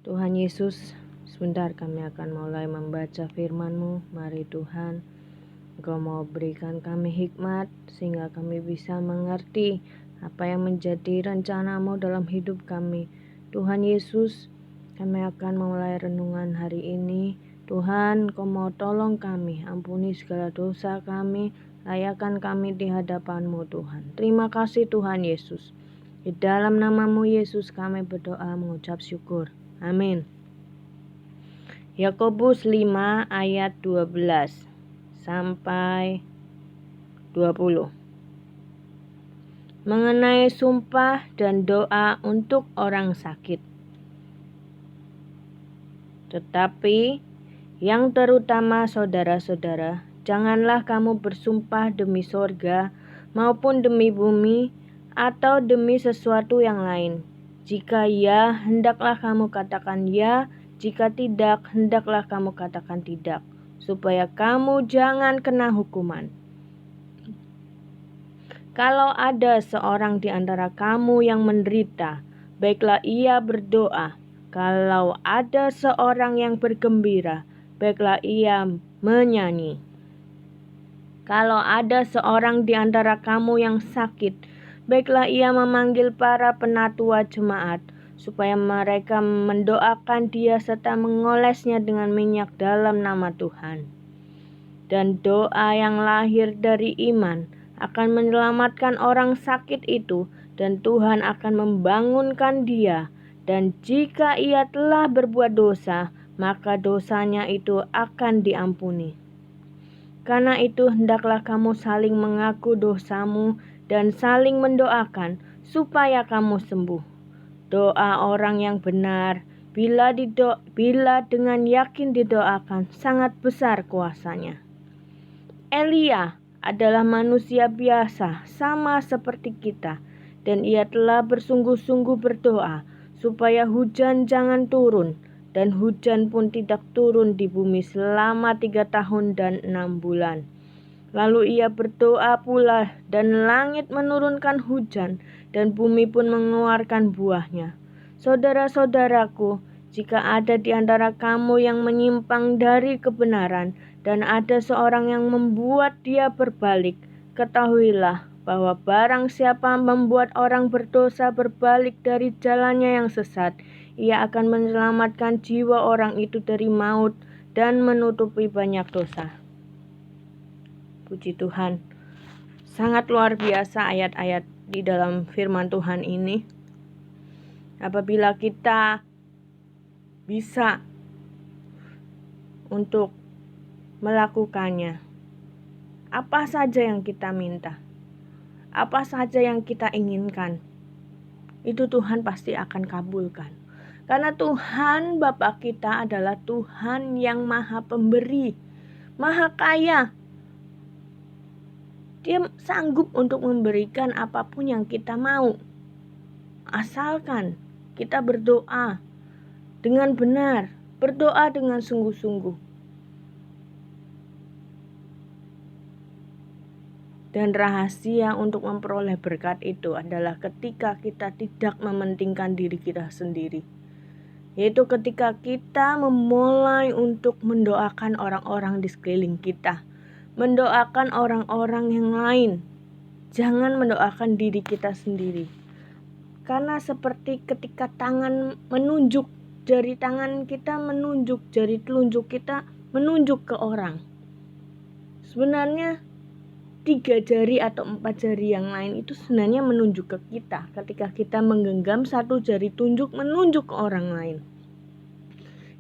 Tuhan Yesus, sebentar kami akan mulai membaca firman-Mu. Mari Tuhan, Engkau mau berikan kami hikmat sehingga kami bisa mengerti apa yang menjadi rencana-Mu dalam hidup kami. Tuhan Yesus, kami akan memulai renungan hari ini. Tuhan, Engkau mau tolong kami, ampuni segala dosa kami, layakan kami di hadapan-Mu Tuhan. Terima kasih Tuhan Yesus. Di dalam nama-Mu Yesus kami berdoa mengucap syukur. Amin. Yakobus 5 ayat 12 sampai 20. Mengenai sumpah dan doa untuk orang sakit. Tetapi yang terutama saudara-saudara, janganlah kamu bersumpah demi sorga maupun demi bumi atau demi sesuatu yang lain. Jika ya, hendaklah kamu katakan ya, jika tidak, hendaklah kamu katakan tidak, supaya kamu jangan kena hukuman. Kalau ada seorang di antara kamu yang menderita, baiklah ia berdoa. Kalau ada seorang yang bergembira, baiklah ia menyanyi. Kalau ada seorang di antara kamu yang sakit, baiklah ia memanggil para penatua jemaat, supaya mereka mendoakan dia serta mengolesnya dengan minyak dalam nama Tuhan. Dan doa yang lahir dari iman akan menyelamatkan orang sakit itu, dan Tuhan akan membangunkan dia. Dan jika ia telah berbuat dosa, maka dosanya itu akan diampuni. Karena itu hendaklah kamu saling mengaku dosamu dan saling mendoakan supaya kamu sembuh. Doa orang yang benar, bila dengan yakin didoakan, sangat besar kuasanya. Elia adalah manusia biasa, sama seperti kita, dan ia telah bersungguh-sungguh berdoa supaya hujan jangan turun, dan hujan pun tidak turun di bumi selama 3 tahun dan 6 bulan. Lalu ia berdoa pula, dan langit menurunkan hujan, dan bumi pun mengeluarkan buahnya. Saudara-saudaraku, jika ada di antara kamu yang menyimpang dari kebenaran, dan ada seorang yang membuat dia berbalik, ketahuilah bahwa barang siapa membuat orang berdosa berbalik dari jalannya yang sesat, ia akan menyelamatkan jiwa orang itu dari maut dan menutupi banyak dosa. Puji Tuhan. Sangat luar biasa ayat-ayat di dalam firman Tuhan ini. Apabila kita bisa untuk melakukannya, apa saja yang kita minta, apa saja yang kita inginkan, itu Tuhan pasti akan kabulkan. Karena Tuhan Bapa kita adalah Tuhan yang maha pemberi, maha kaya. Dia sanggup untuk memberikan apapun yang kita mau. Asalkan kita berdoa dengan benar, berdoa dengan sungguh-sungguh. Dan rahasia untuk memperoleh berkat itu adalah ketika kita tidak mementingkan diri kita sendiri. Yaitu ketika kita memulai untuk mendoakan orang-orang di sekeliling kita. Mendoakan orang-orang yang lain. Jangan mendoakan diri kita sendiri. Karena seperti ketika tangan menunjuk, jari tangan kita menunjuk, jari telunjuk kita menunjuk ke orang. Sebenarnya 3 jari atau 4 jari yang lain itu sebenarnya menunjuk ke kita. Ketika kita menggenggam 1 jari tunjuk menunjuk ke orang lain.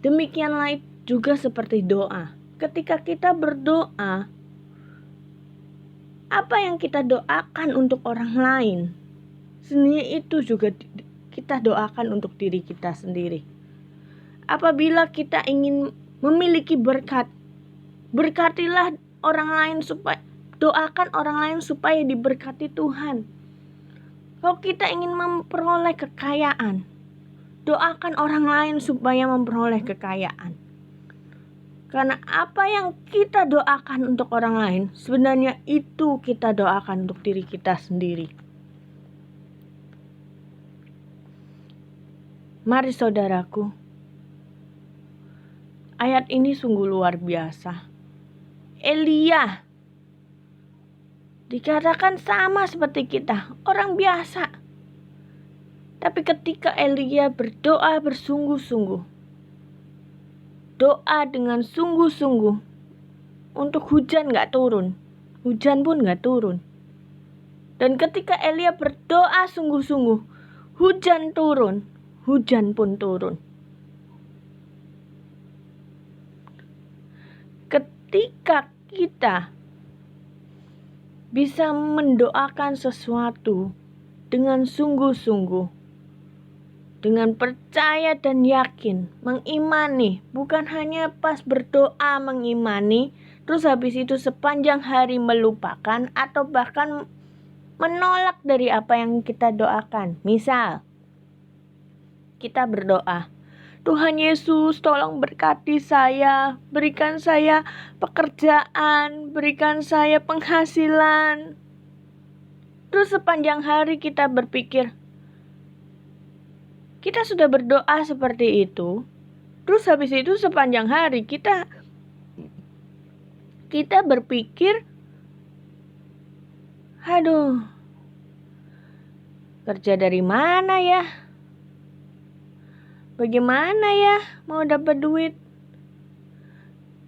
Demikianlah juga seperti doa. Ketika kita berdoa, apa yang kita doakan untuk orang lain, sebenarnya itu juga kita doakan untuk diri kita sendiri. Apabila kita ingin memiliki berkat, berkatilah orang lain supaya doakan orang lain supaya diberkati Tuhan. Kalau kita ingin memperoleh kekayaan, doakan orang lain supaya memperoleh kekayaan. Karena apa yang kita doakan untuk orang lain, sebenarnya itu kita doakan untuk diri kita sendiri. Mari saudaraku, ayat ini sungguh luar biasa. Elia dikatakan sama seperti kita, orang biasa. Tapi ketika Elia berdoa bersungguh-sungguh, doa dengan sungguh-sungguh, untuk hujan gak turun, hujan pun gak turun. Dan ketika Elia berdoa sungguh-sungguh, hujan turun, hujan pun turun. Ketika kita bisa mendoakan sesuatu dengan sungguh-sungguh, dengan percaya dan yakin, mengimani, bukan hanya pas berdoa mengimani, terus habis itu sepanjang hari melupakan atau bahkan menolak dari apa yang kita doakan. Misal, kita berdoa, Tuhan Yesus tolong berkati saya, berikan saya pekerjaan, berikan saya penghasilan. Terus sepanjang hari kita berpikir, kita sudah berdoa seperti itu. Terus habis itu sepanjang hari kita berpikir, aduh, kerja dari mana ya? Bagaimana ya mau dapat duit?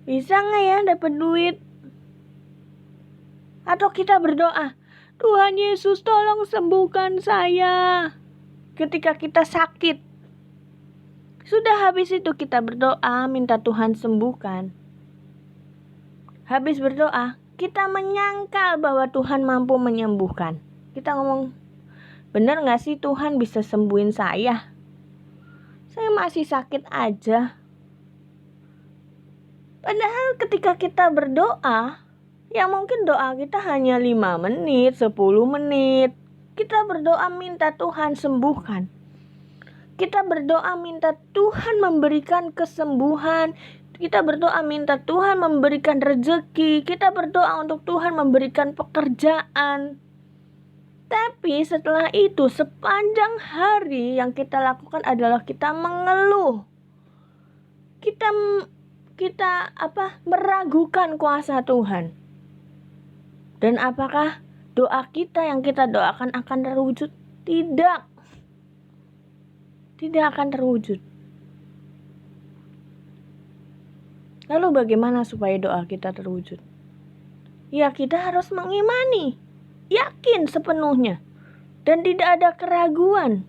Bisa nggak ya dapat duit? Atau kita berdoa, Tuhan Yesus tolong sembuhkan saya. Ketika kita sakit, sudah habis itu kita berdoa minta Tuhan sembuhkan. Habis berdoa, kita menyangkal bahwa Tuhan mampu menyembuhkan. Kita ngomong, benar gak sih Tuhan bisa sembuhin saya? Saya masih sakit aja. Padahal ketika kita berdoa, ya mungkin doa kita hanya 5 menit, 10 menit. Kita berdoa minta Tuhan sembuhkan. Kita berdoa minta Tuhan memberikan kesembuhan. Kita berdoa minta Tuhan memberikan rezeki. Kita berdoa untuk Tuhan memberikan pekerjaan. Tapi setelah itu sepanjang hari yang kita lakukan adalah kita mengeluh. Kita meragukan kuasa Tuhan. Dan apakah doa kita yang kita doakan akan terwujud? Tidak. Tidak akan terwujud. Lalu bagaimana supaya doa kita terwujud? Ya kita harus mengimani, yakin sepenuhnya, dan tidak ada keraguan.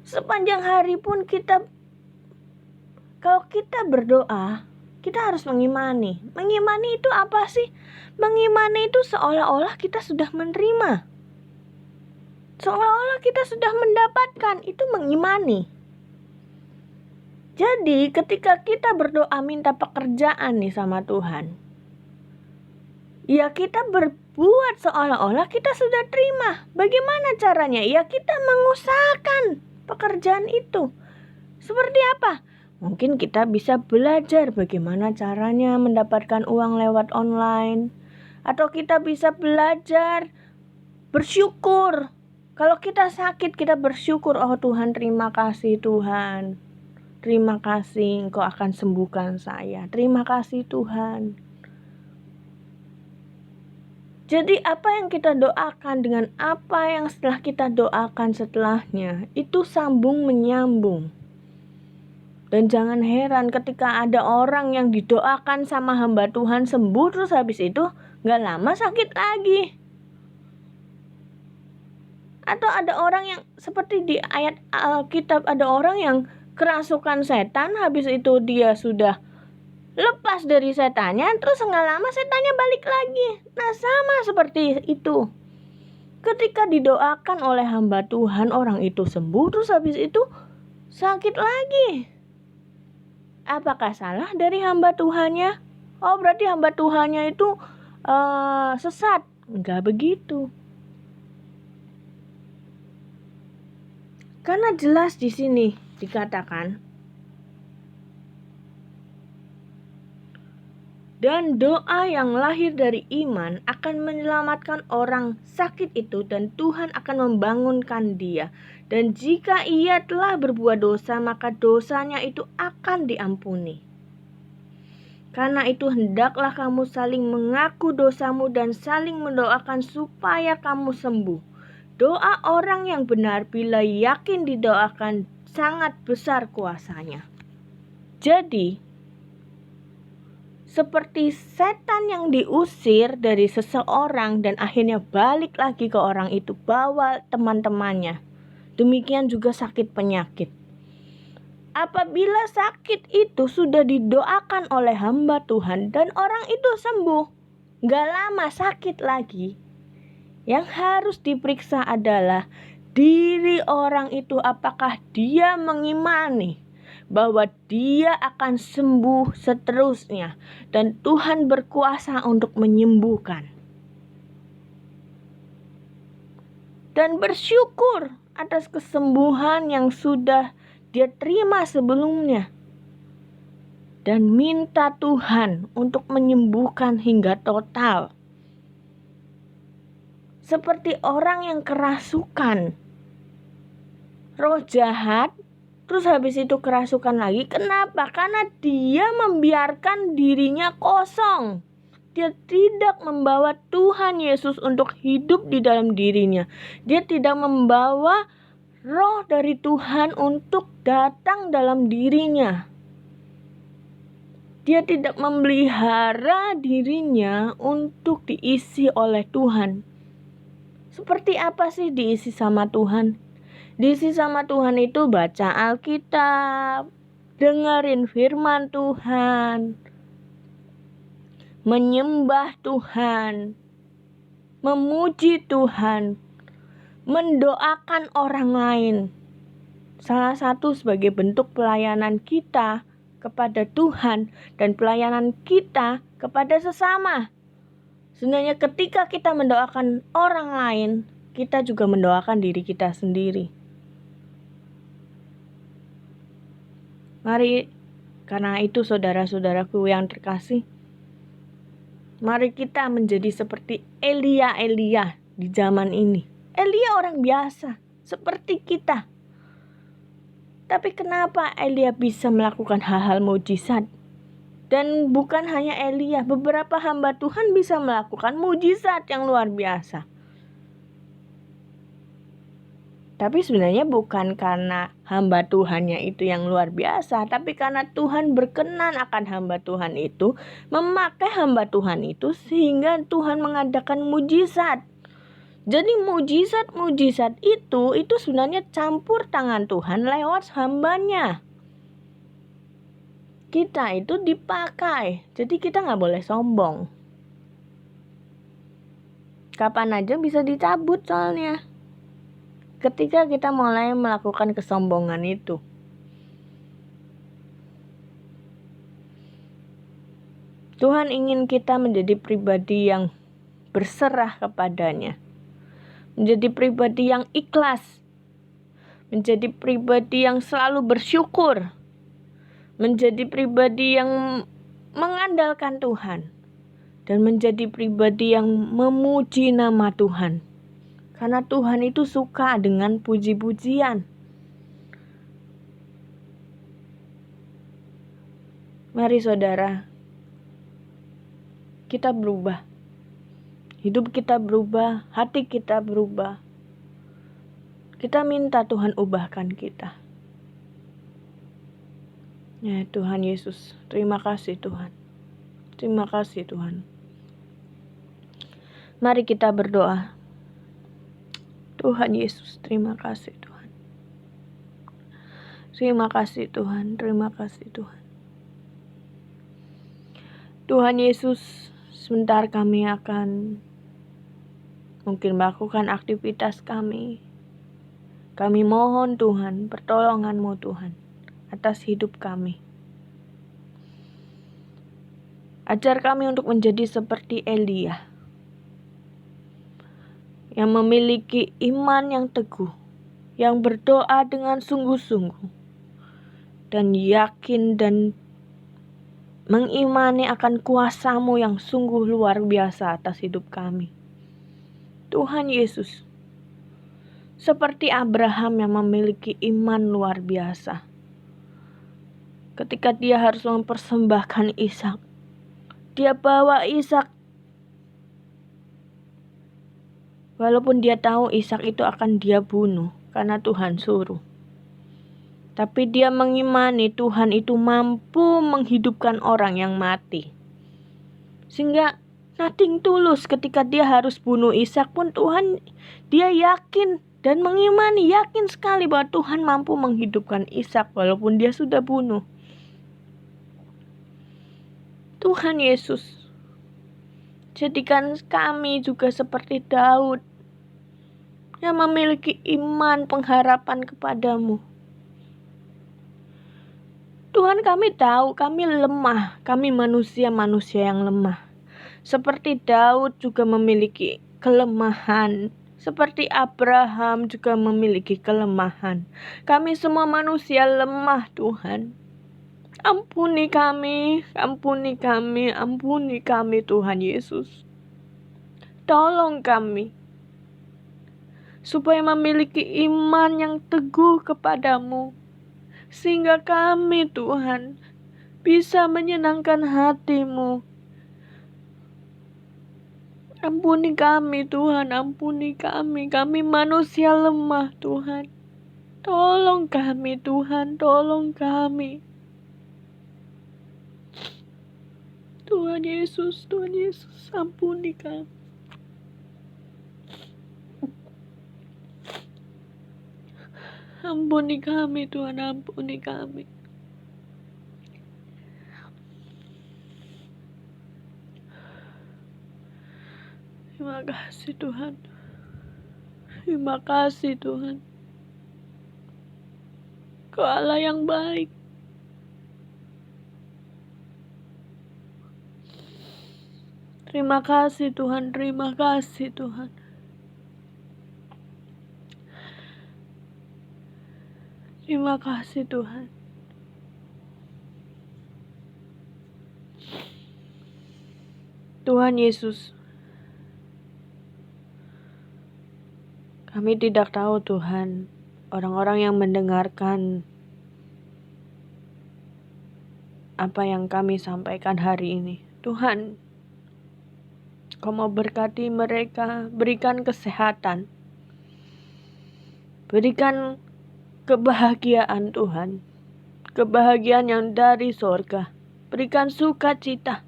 Sepanjang hari pun kalau kita berdoa, kita harus mengimani. Mengimani itu apa sih? Mengimani itu seolah-olah kita sudah menerima. Seolah-olah kita sudah mendapatkan, itu mengimani. Jadi ketika kita berdoa minta pekerjaan nih sama Tuhan, ya kita berbuat seolah-olah kita sudah terima. Bagaimana caranya? Ya kita mengusahakan pekerjaan itu. Seperti apa? Mungkin kita bisa belajar bagaimana caranya mendapatkan uang lewat online. Atau kita bisa belajar bersyukur. Kalau kita sakit, kita bersyukur, oh Tuhan, terima kasih Tuhan. Terima kasih Engkau akan sembuhkan saya. Terima kasih Tuhan. Jadi apa yang kita doakan dengan apa yang setelah kita doakan setelahnya, itu sambung menyambung. Dan jangan heran ketika ada orang yang didoakan sama hamba Tuhan sembuh, terus habis itu gak lama sakit lagi. Atau ada orang yang seperti di ayat Alkitab, ada orang yang kerasukan setan, habis itu dia sudah lepas dari setannya, terus gak lama setannya balik lagi. Nah sama seperti itu. Ketika didoakan oleh hamba Tuhan, orang itu sembuh, terus habis itu sakit lagi. Apakah salah dari hamba Tuhannya? Oh berarti hamba Tuhannya itu sesat. Enggak begitu. Karena jelas di sini dikatakan, dan doa yang lahir dari iman akan menyelamatkan orang sakit itu, dan Tuhan akan membangunkan dia. Dan jika ia telah berbuat dosa, maka dosanya itu akan diampuni. Karena itu hendaklah kamu saling mengaku dosamu dan saling mendoakan supaya kamu sembuh. Doa orang yang benar bila yakin didoakan sangat besar kuasanya. Jadi, seperti setan yang diusir dari seseorang dan akhirnya balik lagi ke orang itu, bawa teman-temannya. Demikian juga sakit penyakit. Apabila sakit itu sudah didoakan oleh hamba Tuhan dan orang itu sembuh, gak lama sakit lagi. Yang harus diperiksa adalah diri orang itu, apakah dia mengimani bahwa dia akan sembuh seterusnya dan Tuhan berkuasa untuk menyembuhkan. Dan bersyukur atas kesembuhan yang sudah dia terima sebelumnya. Dan minta Tuhan untuk menyembuhkan hingga total. Seperti orang yang kerasukan, roh jahat, terus habis itu kerasukan lagi. Kenapa? Karena dia membiarkan dirinya kosong. Dia tidak membawa Tuhan Yesus untuk hidup di dalam dirinya. Dia tidak membawa roh dari Tuhan untuk datang dalam dirinya. Dia tidak memelihara dirinya untuk diisi oleh Tuhan. Seperti apa sih diisi sama Tuhan? Diisi sama Tuhan itu baca Alkitab, dengerin firman Tuhan, menyembah Tuhan, memuji Tuhan, mendoakan orang lain. Salah satu sebagai bentuk pelayanan kita kepada Tuhan dan pelayanan kita kepada sesama. Sebenarnya ketika kita mendoakan orang lain, kita juga mendoakan diri kita sendiri. Mari, karena itu saudara-saudaraku yang terkasih, mari kita menjadi seperti Elia di zaman ini. Elia orang biasa, seperti kita. Tapi kenapa Elia bisa melakukan hal-hal mujizat? Dan bukan hanya Elia, beberapa hamba Tuhan bisa melakukan mujizat yang luar biasa. Tapi sebenarnya bukan karena hamba Tuhannya itu yang luar biasa, tapi karena Tuhan berkenan akan hamba Tuhan itu, memakai hamba Tuhan itu sehingga Tuhan mengadakan mujizat. Jadi mujizat itu sebenarnya campur tangan Tuhan lewat hambanya. Kita itu dipakai, jadi kita gak boleh sombong. Kapan aja bisa dicabut soalnya. Ketika kita mulai melakukan kesombongan itu. Tuhan ingin kita menjadi pribadi yang berserah kepadanya. Menjadi pribadi yang ikhlas. Menjadi pribadi yang selalu bersyukur. Menjadi pribadi yang mengandalkan Tuhan. Dan menjadi pribadi yang memuji nama Tuhan. Karena Tuhan itu suka dengan puji-pujian. Mari saudara, kita berubah. Hidup kita berubah, hati kita berubah. Kita minta Tuhan ubahkan kita. Ya Tuhan Yesus, terima kasih Tuhan. Terima kasih Tuhan. Mari kita berdoa. Tuhan Yesus, terima kasih Tuhan. Terima kasih Tuhan, terima kasih Tuhan. Tuhan Yesus, sebentar kami akan mungkin melakukan aktivitas kami. Kami mohon Tuhan, pertolongan-Mu Tuhan, atas hidup kami. Ajar kami untuk menjadi seperti Elia, yang memiliki iman yang teguh, yang berdoa dengan sungguh-sungguh, dan yakin dan mengimani akan kuasa-Mu yang sungguh luar biasa atas hidup kami. Tuhan Yesus, seperti Abraham yang memiliki iman luar biasa. Ketika dia harus mempersembahkan Ishak, Dia bawa Ishak. Walaupun dia tahu Ishak itu akan dia bunuh karena Tuhan suruh. Tapi dia mengimani Tuhan itu mampu menghidupkan orang yang mati. Sehingga nothing tulus ketika dia harus bunuh Ishak pun dia yakin dan mengimani, yakin sekali bahwa Tuhan mampu menghidupkan Ishak walaupun dia sudah bunuh. Tuhan Yesus, jadikan kami juga seperti Daud yang memiliki iman pengharapan kepadamu. Tuhan, kami tahu kami lemah, kami manusia-manusia yang lemah. Seperti Daud juga memiliki kelemahan, seperti Abraham juga memiliki kelemahan. Kami semua manusia lemah, Tuhan. Ampuni kami, ampuni kami, ampuni kami, Tuhan Yesus. Tolong kami supaya memiliki iman yang teguh kepadamu, sehingga kami, Tuhan, bisa menyenangkan hati-Mu. Ampuni kami, Tuhan, ampuni kami. Kami manusia lemah, Tuhan. Tolong kami, Tuhan, tolong kami. Tuhan Yesus, ampuni kami. Ampuni kami, Tuhan, ampuni kami. Terima kasih, Tuhan. Terima kasih, Tuhan. Kau Allah yang baik. Terima kasih, Tuhan. Terima kasih, Tuhan. Terima kasih, Tuhan. Tuhan Yesus, kami tidak tahu, Tuhan, orang-orang yang mendengarkan apa yang kami sampaikan hari ini. Tuhan, Kau mau berkati mereka, berikan kesehatan, berikan kebahagiaan, Tuhan, kebahagiaan yang dari sorga, berikan sukacita,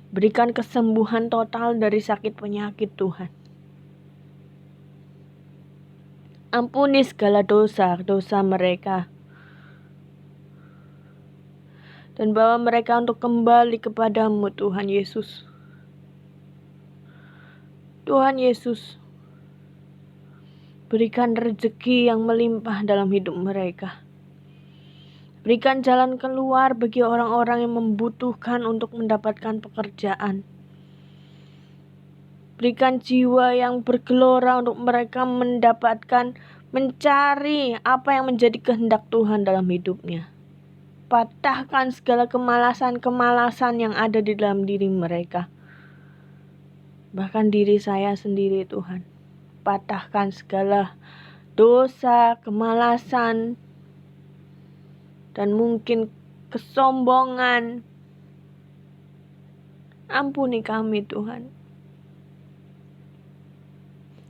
berikan kesembuhan total dari sakit penyakit, Tuhan. Ampuni segala dosa-dosa mereka, dan bawa mereka untuk kembali kepadamu, Tuhan Yesus. Tuhan Yesus, berikan rezeki yang melimpah dalam hidup mereka. Berikan jalan keluar bagi orang-orang yang membutuhkan untuk mendapatkan pekerjaan. Berikan jiwa yang bergelora untuk mereka mencari apa yang menjadi kehendak Tuhan dalam hidupnya. Patahkan segala kemalasan-kemalasan yang ada di dalam diri mereka. Bahkan diri saya sendiri, Tuhan. Patahkan segala dosa, kemalasan, dan mungkin kesombongan. Ampuni kami, Tuhan.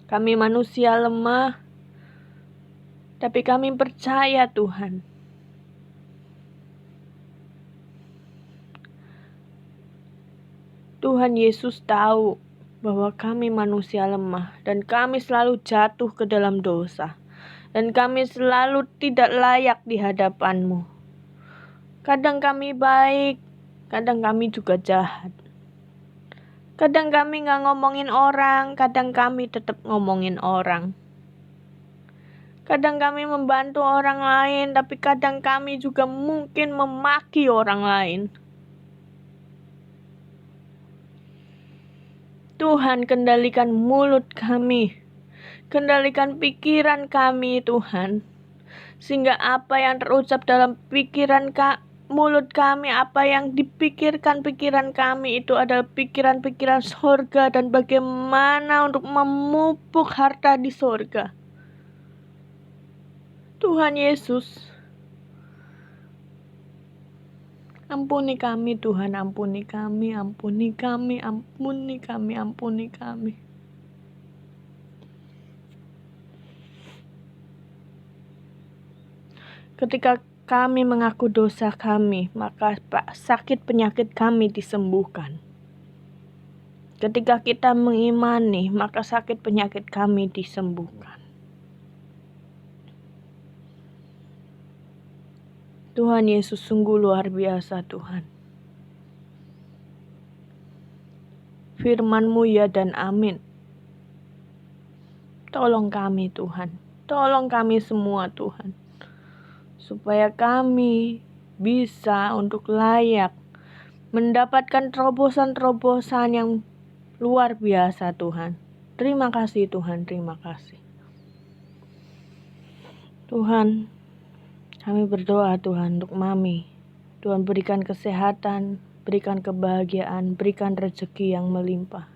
Kami manusia lemah, tapi kami percaya, Tuhan, Tuhan Yesus tahu bahwa kami manusia lemah dan kami selalu jatuh ke dalam dosa. Dan kami selalu tidak layak di hadapan-Mu. Kadang kami baik, kadang kami juga jahat. Kadang kami gak ngomongin orang, kadang kami tetap ngomongin orang. Kadang kami membantu orang lain, tapi kadang kami juga mungkin memaki orang lain. Tuhan, kendalikan mulut kami, kendalikan pikiran kami, Tuhan. Sehingga apa yang terucap dalam mulut kami, apa yang dipikirkan pikiran kami itu adalah pikiran-pikiran sorga dan bagaimana untuk memupuk harta di sorga. Tuhan Yesus, Ampuni kami Tuhan, ampuni kami, ampuni kami, ampuni kami, ampuni kami. Ketika kami mengaku dosa kami, maka sakit penyakit kami disembuhkan. Ketika kita mengimani, maka sakit penyakit kami disembuhkan. Tuhan Yesus sungguh luar biasa Tuhan. Firman-Mu ya dan amin. Tolong kami Tuhan. Tolong kami semua Tuhan. Supaya kami bisa untuk layak mendapatkan terobosan-terobosan yang luar biasa Tuhan. Terima kasih Tuhan, terima kasih. Tuhan, kami berdoa Tuhan untuk Mami. Tuhan berikan kesehatan, berikan kebahagiaan, berikan rezeki yang melimpah.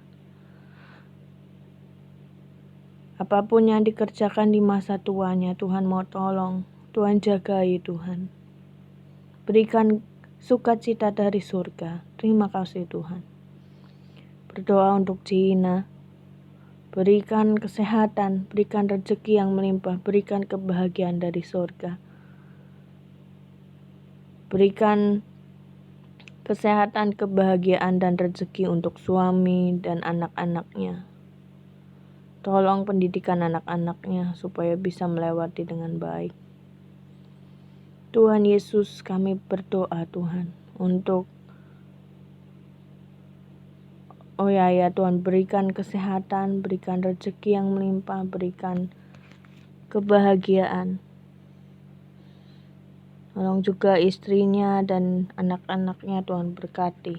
Apapun yang dikerjakan di masa tuanya, Tuhan mau tolong. Tuhan jagai Tuhan. Berikan sukacita dari surga. Terima kasih Tuhan. Berdoa untuk Cina. Berikan kesehatan, berikan rezeki yang melimpah, berikan kebahagiaan dari surga. Berikan kesehatan, kebahagiaan, dan rezeki untuk suami dan anak-anaknya. Tolong pendidikan anak-anaknya supaya bisa melewati dengan baik. Tuhan Yesus, kami berdoa Tuhan untuk Tuhan berikan kesehatan, berikan rezeki yang melimpah, berikan kebahagiaan. Tolong juga istrinya dan anak-anaknya Tuhan berkati.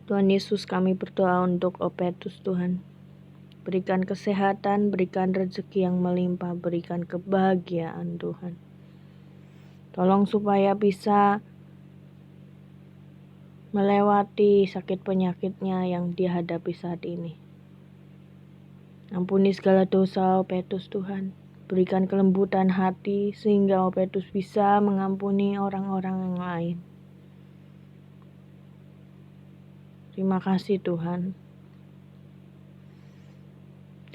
Tuhan Yesus, kami berdoa untuk Opetus Tuhan. Berikan kesehatan, berikan rezeki yang melimpah, berikan kebahagiaan Tuhan. Tolong supaya bisa melewati sakit penyakitnya yang dihadapi saat ini. Ampuni segala dosa Opetus Tuhan. Berikan kelembutan hati sehingga Opetus bisa mengampuni orang-orang yang lain. Terima kasih Tuhan.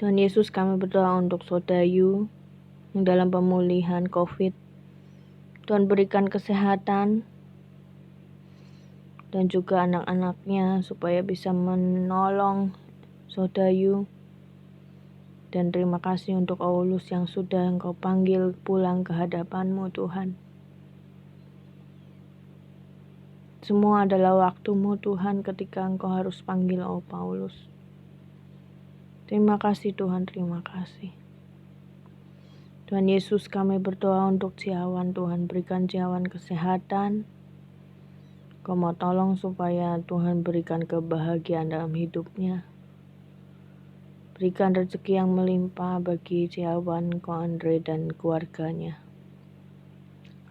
Tuhan Yesus, kami berdoa untuk Sodayu yang dalam pemulihan COVID. Tuhan berikan kesehatan dan juga anak-anaknya supaya bisa menolong Sodayu. Dan terima kasih untuk Aulus yang sudah Engkau panggil pulang ke hadapan-Mu Tuhan. Semua adalah waktu-Mu Tuhan ketika Engkau harus panggil Paulus. Terima kasih Tuhan, terima kasih. Tuhan Yesus, kami berdoa untuk Ciawan Tuhan. Berikan Ciawan kesehatan. Kau mau tolong supaya Tuhan berikan kebahagiaan dalam hidupnya. Berikan rezeki yang melimpah bagi Ciawan, Ko Andre dan keluarganya.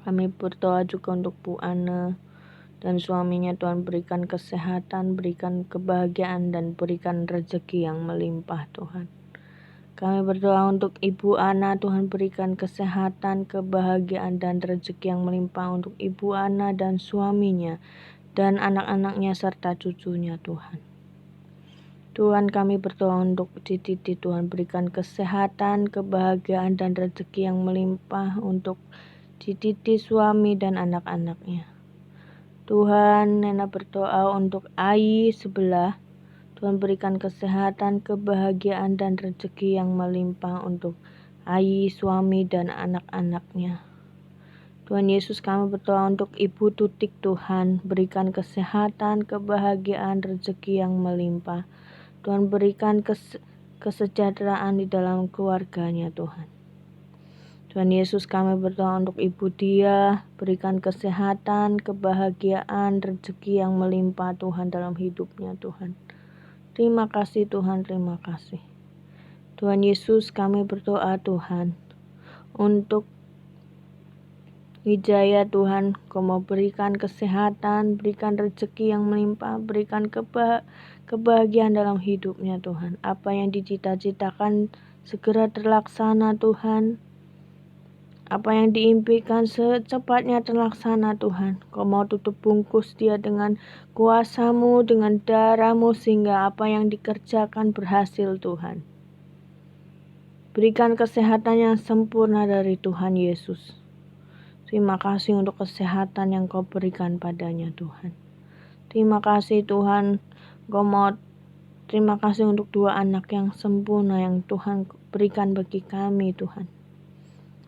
Kami berdoa juga untuk Bu Anne dan suaminya. Tuhan berikan kesehatan, berikan kebahagiaan dan berikan rezeki yang melimpah Tuhan. Kami berdoa untuk Ibu Ana. Tuhan berikan kesehatan, kebahagiaan dan rezeki yang melimpah untuk Ibu Ana dan suaminya dan anak-anaknya serta cucunya Tuhan. Tuhan, kami berdoa untuk Titi. Tuhan berikan kesehatan, kebahagiaan dan rezeki yang melimpah untuk Titi, suami dan anak-anaknya. Tuhan, Nena berdoa untuk Ai sebelah. Tuhan berikan kesehatan, kebahagiaan dan rezeki yang melimpah untuk Ai, suami dan anak-anaknya. Tuhan Yesus, kami berdoa untuk Ibu Tutik. Tuhan berikan kesehatan, kebahagiaan, rezeki yang melimpah. Tuhan berikan kesejahteraan di dalam keluarganya Tuhan. Tuhan Yesus, kami berdoa untuk Ibu Dia. Berikan kesehatan, kebahagiaan, rezeki yang melimpah Tuhan dalam hidupnya Tuhan. Terima kasih Tuhan, terima kasih. Tuhan Yesus, kami berdoa Tuhan untuk Wijaya Tuhan. Kau mau berikan kesehatan, berikan rezeki yang melimpah, berikan kebahagiaan dalam hidupnya Tuhan. Apa yang dicita-citakan segera terlaksana Tuhan. Apa yang diimpikan secepatnya terlaksana Tuhan. Kau mau tutup bungkus dia dengan kuasa-Mu, dengan darah-Mu, sehingga apa yang dikerjakan berhasil Tuhan. Berikan kesehatan yang sempurna dari Tuhan Yesus. Terima kasih untuk kesehatan yang Kau berikan padanya Tuhan. Terima kasih Tuhan, terima kasih untuk 2 anak yang sempurna yang Tuhan berikan bagi kami Tuhan.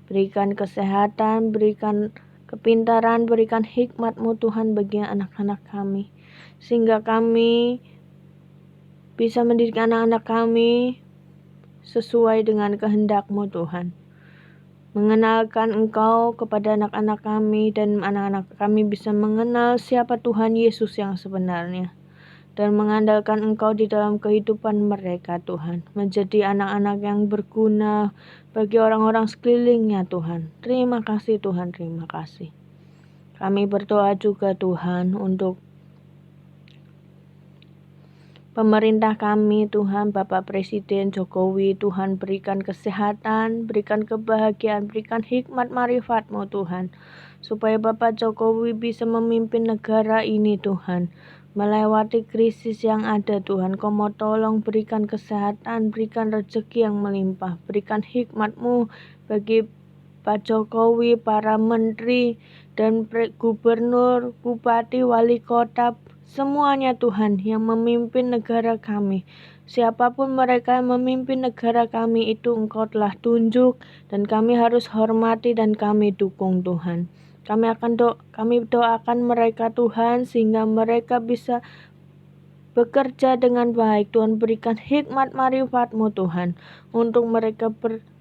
Berikan kesehatan, berikan kepintaran, berikan hikmat-Mu Tuhan bagi anak-anak kami. Sehingga kami bisa mendidik anak-anak kami sesuai dengan kehendak-Mu Tuhan. Mengenalkan Engkau kepada anak-anak kami dan anak-anak kami bisa mengenal siapa Tuhan Yesus yang sebenarnya. Dan mengandalkan Engkau di dalam kehidupan mereka Tuhan. Menjadi anak-anak yang berguna bagi orang-orang sekelilingnya Tuhan. Terima kasih Tuhan, terima kasih. Kami berdoa juga Tuhan untuk pemerintah kami Tuhan, Bapak Presiden Jokowi, Tuhan berikan kesehatan, berikan kebahagiaan, berikan hikmat marifat-Mu Tuhan. Supaya Bapak Jokowi bisa memimpin negara ini Tuhan. Melewati krisis yang ada Tuhan, Kau mau tolong berikan kesehatan, berikan rezeki yang melimpah, berikan hikmat-Mu bagi Pak Jokowi, para menteri, dan gubernur, bupati, wali kota, semuanya Tuhan yang memimpin negara kami. Siapapun mereka yang memimpin negara kami itu Engkau telah tunjuk dan kami harus hormati dan kami dukung Tuhan. Kami doakan mereka Tuhan sehingga mereka bisa bekerja dengan baik. Tuhan berikan hikmat marifat-Mu Tuhan untuk mereka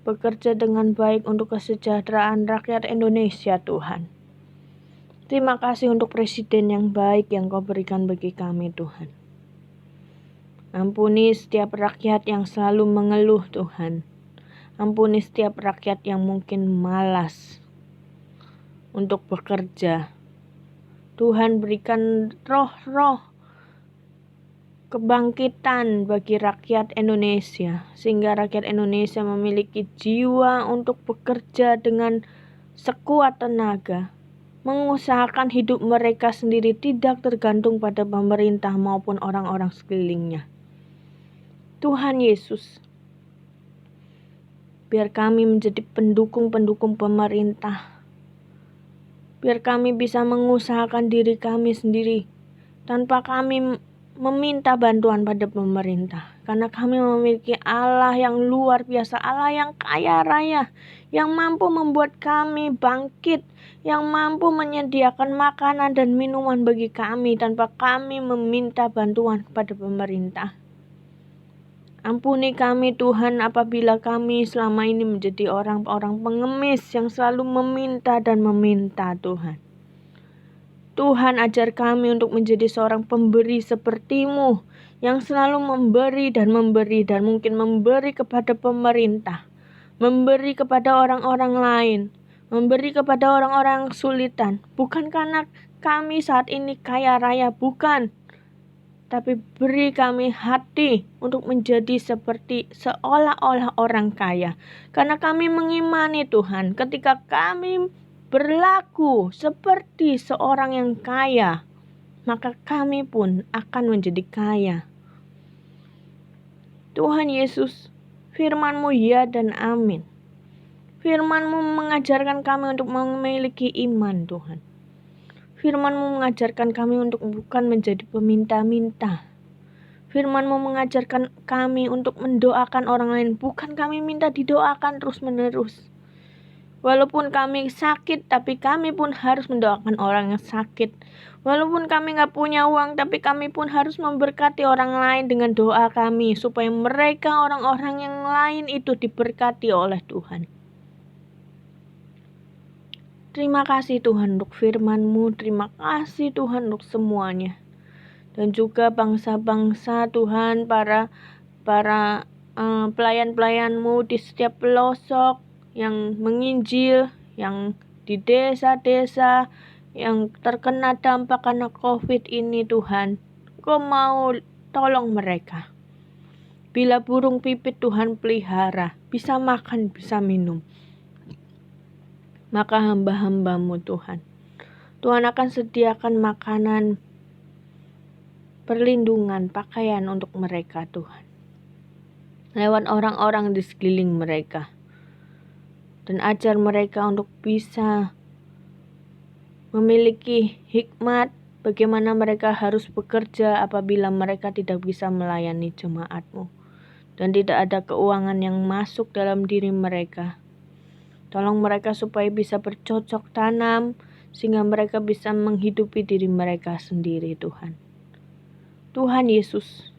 bekerja dengan baik untuk kesejahteraan rakyat Indonesia Tuhan. Terima kasih untuk presiden yang baik yang Kau berikan bagi kami Tuhan. Ampuni setiap rakyat yang selalu mengeluh Tuhan. Ampuni setiap rakyat yang mungkin malas untuk bekerja. Tuhan berikan roh-roh kebangkitan bagi rakyat Indonesia. Sehingga rakyat Indonesia memiliki jiwa untuk bekerja dengan sekuat tenaga. Mengusahakan hidup mereka sendiri tidak tergantung pada pemerintah maupun orang-orang sekelilingnya. Tuhan Yesus, biar kami menjadi pendukung-pendukung pemerintah. Biar kami bisa mengusahakan diri kami sendiri tanpa kami meminta bantuan pada pemerintah. Karena kami memiliki Allah yang luar biasa, Allah yang kaya raya, yang mampu membuat kami bangkit, yang mampu menyediakan makanan dan minuman bagi kami tanpa kami meminta bantuan pada pemerintah. Ampuni kami Tuhan apabila kami selama ini menjadi orang-orang pengemis yang selalu meminta dan meminta Tuhan. Tuhan ajar kami untuk menjadi seorang pemberi seperti-Mu yang selalu memberi dan mungkin memberi kepada pemerintah, memberi kepada orang-orang lain, memberi kepada orang-orang yang kesulitan. Bukan karena kami saat ini kaya raya, bukan. Tapi beri kami hati untuk menjadi seperti seolah-olah orang kaya. Karena kami mengimani Tuhan, ketika kami berlaku seperti seorang yang kaya, maka kami pun akan menjadi kaya. Tuhan Yesus, firman-Mu ya dan amin. Firman-Mu mengajarkan kami untuk memiliki iman Tuhan. Firman-Mu mengajarkan kami untuk bukan menjadi peminta-minta. Firman-Mu mengajarkan kami untuk mendoakan orang lain, bukan kami minta didoakan terus-menerus. Walaupun kami sakit, tapi kami pun harus mendoakan orang yang sakit. Walaupun kami gak punya uang, tapi kami pun harus memberkati orang lain dengan doa kami, supaya mereka, orang-orang yang lain itu diberkati oleh Tuhan. Terima kasih Tuhan untuk firman-Mu, terima kasih Tuhan untuk semuanya. Dan juga bangsa-bangsa Tuhan, para pelayan-pelayan-Mu di setiap pelosok yang menginjil, yang di desa-desa yang terkena dampak karena COVID ini Tuhan. Kau mau tolong mereka. Bila burung pipit Tuhan pelihara, bisa makan, bisa minum. maka hamba-hamba-Mu Tuhan. Tuhan akan sediakan makanan, perlindungan, pakaian untuk mereka Tuhan. Lewat orang-orang di sekeliling mereka. Dan ajar mereka untuk bisa memiliki hikmat bagaimana mereka harus bekerja apabila mereka tidak bisa melayani jemaat-Mu. Dan tidak ada keuangan yang masuk dalam diri mereka. Tolong mereka supaya bisa bercocok tanam sehingga mereka bisa menghidupi diri mereka sendiri Tuhan. Tuhan Yesus,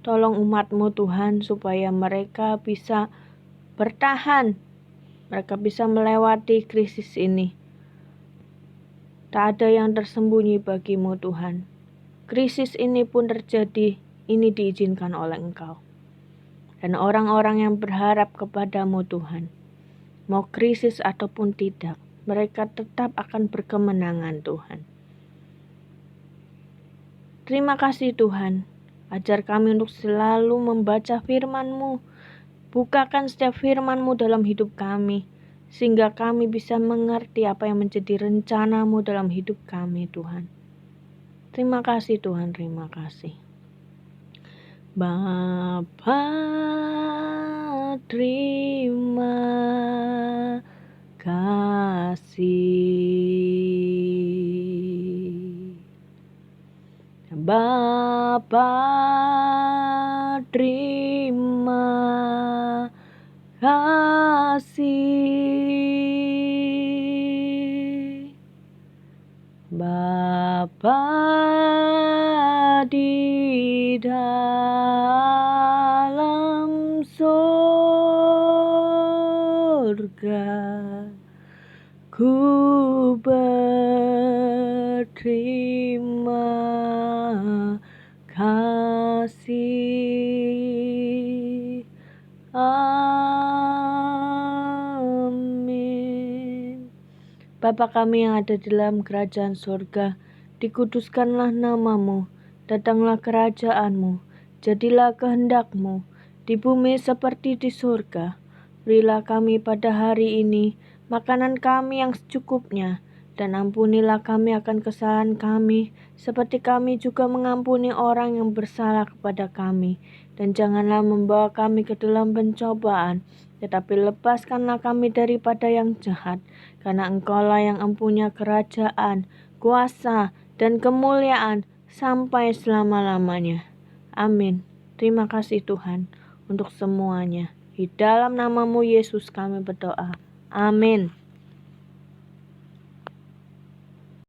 tolong umat-Mu Tuhan supaya mereka bisa bertahan. Mereka bisa melewati krisis ini. Tak ada yang tersembunyi bagi-Mu Tuhan. Krisis ini pun terjadi, ini diizinkan oleh Engkau. Dan orang-orang yang berharap kepada-Mu Tuhan, mau krisis ataupun tidak, mereka tetap akan berkemenangan Tuhan. Terima kasih Tuhan, ajar kami untuk selalu membaca firman-Mu. Bukakan setiap firman-Mu dalam hidup kami, sehingga kami bisa mengerti apa yang menjadi rencana-Mu dalam hidup kami Tuhan. Terima kasih Tuhan, terima kasih. Bapa, terima kasih. Bapa, terima kasih. Bapa di dalam surga, ku berterima kasih. Amin. Bapa kami yang ada di dalam kerajaan surga, dikuduskanlah nama-Mu, datanglah kerajaan-Mu, jadilah kehendak-Mu, di bumi seperti di surga. Berilah kami pada hari ini makanan kami yang secukupnya, dan ampunilah kami akan kesalahan kami, seperti kami juga mengampuni orang yang bersalah kepada kami. Dan janganlah membawa kami ke dalam pencobaan, tetapi lepaskanlah kami daripada yang jahat, karena Engkaulah yang empunya kerajaan, kuasa, dan kemuliaan sampai selama-lamanya. Amin. Terima kasih Tuhan untuk semuanya. Di dalam nama-Mu Yesus kami berdoa. Amin.